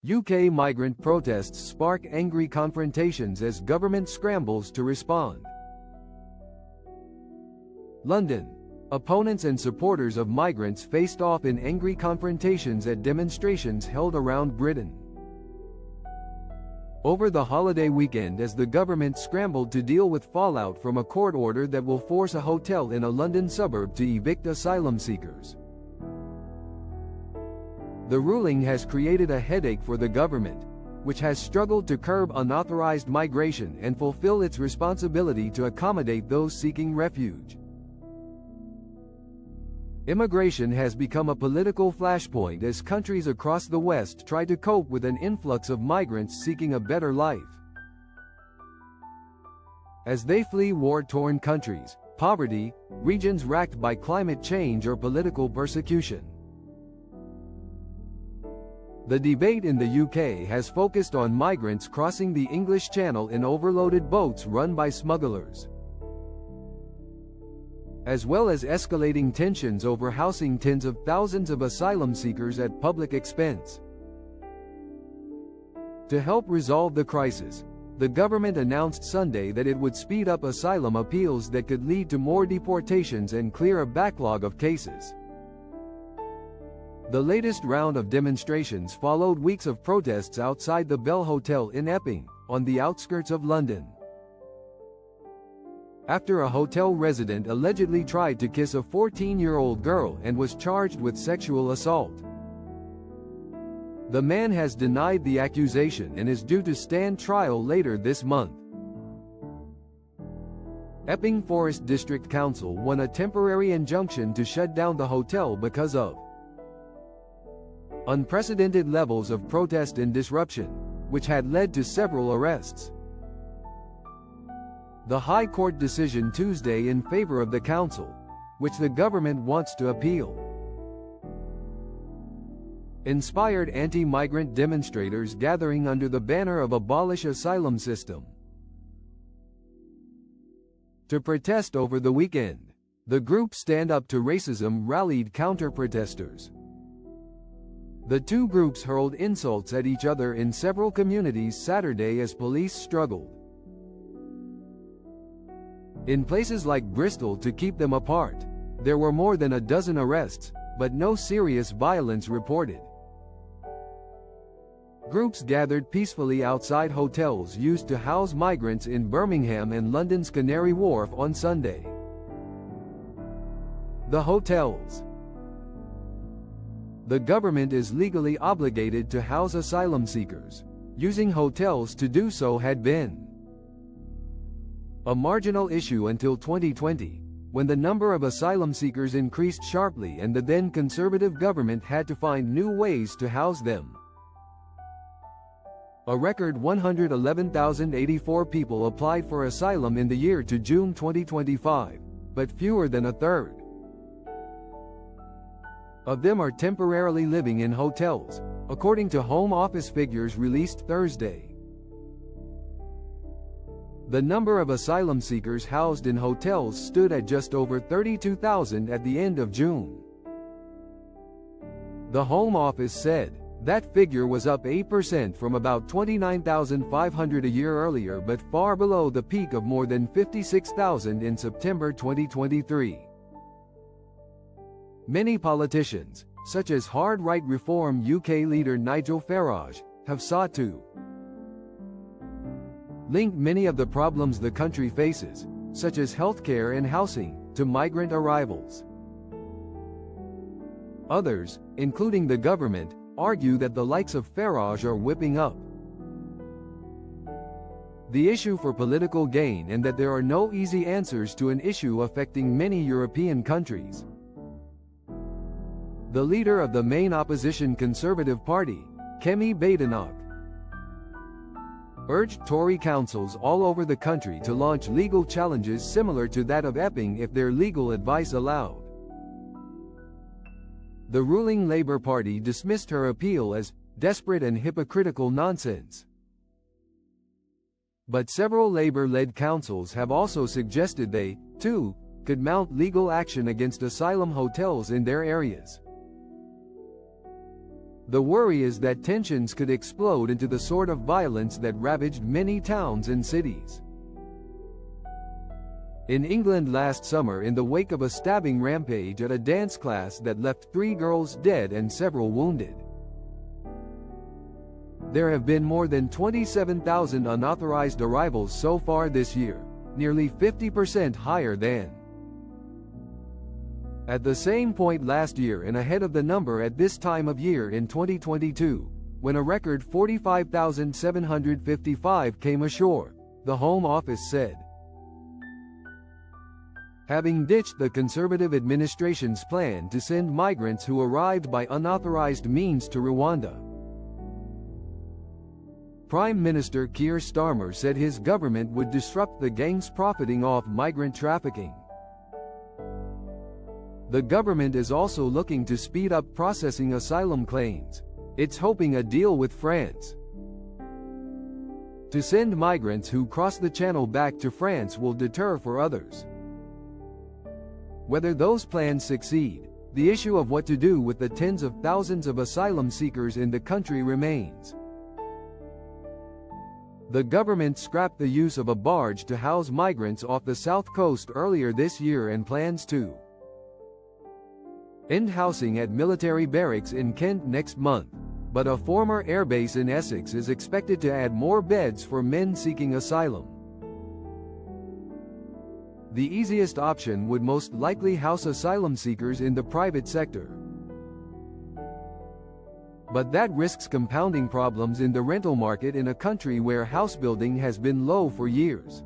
UK migrant protests spark angry confrontations as government scrambles to respond. London. Opponents and supporters of migrants faced off in angry confrontations at demonstrations held around Britain over the holiday weekend as the government scrambled to deal with fallout from a court order that will force a hotel in a London suburb to evict asylum seekers. The ruling has created a headache for the government, which has struggled to curb unauthorized migration and fulfill its responsibility to accommodate those seeking refuge. Immigration has become a political flashpoint as countries across the West try to cope with an influx of migrants seeking a better life. As they flee war-torn countries, poverty, regions racked by climate change or political persecution. The debate in the UK has focused on migrants crossing the English Channel in overloaded boats run by smugglers, as well as escalating tensions over housing tens of thousands of asylum seekers at public expense. To help resolve the crisis, the government announced Sunday that it would speed up asylum appeals that could lead to more deportations and clear a backlog of cases. The latest round of demonstrations followed weeks of protests outside the Bell Hotel in Epping, on the outskirts of London, after a hotel resident allegedly tried to kiss a 14-year-old girl and was charged with sexual assault. The man has denied the accusation and is due to stand trial later this month. Epping Forest District Council won a temporary injunction to shut down the hotel because of unprecedented levels of protest and disruption, which had led to several arrests. The High Court decision Tuesday in favor of the council, which the government wants to appeal, inspired anti-migrant demonstrators gathering under the banner of Abolish Asylum System to protest over the weekend. The group Stand Up to Racism rallied counter-protesters. The two groups hurled insults at each other in several communities Saturday as police struggled in places like Bristol to keep them apart. There were more than a dozen arrests, but no serious violence reported. Groups gathered peacefully outside hotels used to house migrants in Birmingham and London's Canary Wharf on Sunday. The hotels. The government is legally obligated to house asylum seekers. Using hotels to do so had been a marginal issue until 2020, when the number of asylum seekers increased sharply and the then conservative government had to find new ways to house them. A record 111,084 people applied for asylum in the year to June 2025, but fewer than a third of them are temporarily living in hotels, according to Home Office figures released Thursday. The number of asylum seekers housed in hotels stood at just over 32,000 at the end of June. The Home Office said that figure was up 8% from about 29,500 a year earlier, but far below the peak of more than 56,000 in September 2023. Many politicians, such as hard right Reform UK leader Nigel Farage, have sought to link many of the problems the country faces, such as healthcare and housing, to migrant arrivals. Others, including the government, argue that the likes of Farage are whipping up the issue for political gain and that there are no easy answers to an issue affecting many European countries. The leader of the main opposition Conservative Party, Kemi Badenoch, urged Tory councils all over the country to launch legal challenges similar to that of Epping if their legal advice allowed. The ruling Labour Party dismissed her appeal as desperate and hypocritical nonsense. But several Labour-led councils have also suggested they, too, could mount legal action against asylum hotels in their areas. The worry is that tensions could explode into the sort of violence that ravaged many towns and cities. In England last summer, in the wake of a stabbing rampage at a dance class that left 3 girls dead and several wounded, there have been more than 27,000 unauthorized arrivals so far this year, nearly 50% higher than at the same point last year and ahead of the number at this time of year in 2022, when a record 45,755 came ashore, the Home Office said. Having ditched the Conservative administration's plan to send migrants who arrived by unauthorized means to Rwanda, Prime Minister Keir Starmer said his government would disrupt the gangs profiting off migrant trafficking. The government is also looking to speed up processing asylum claims. It's hoping a deal with France to send migrants who cross the channel back to France will deter for others. Whether those plans succeed, the issue of what to do with the tens of thousands of asylum seekers in the country remains. The government scrapped the use of a barge to house migrants off the south coast earlier this year and plans to end housing at military barracks in Kent next month, but a former airbase in Essex is expected to add more beds for men seeking asylum. The easiest option would most likely house asylum seekers in the private sector, but that risks compounding problems in the rental market in a country where house building has been low for years.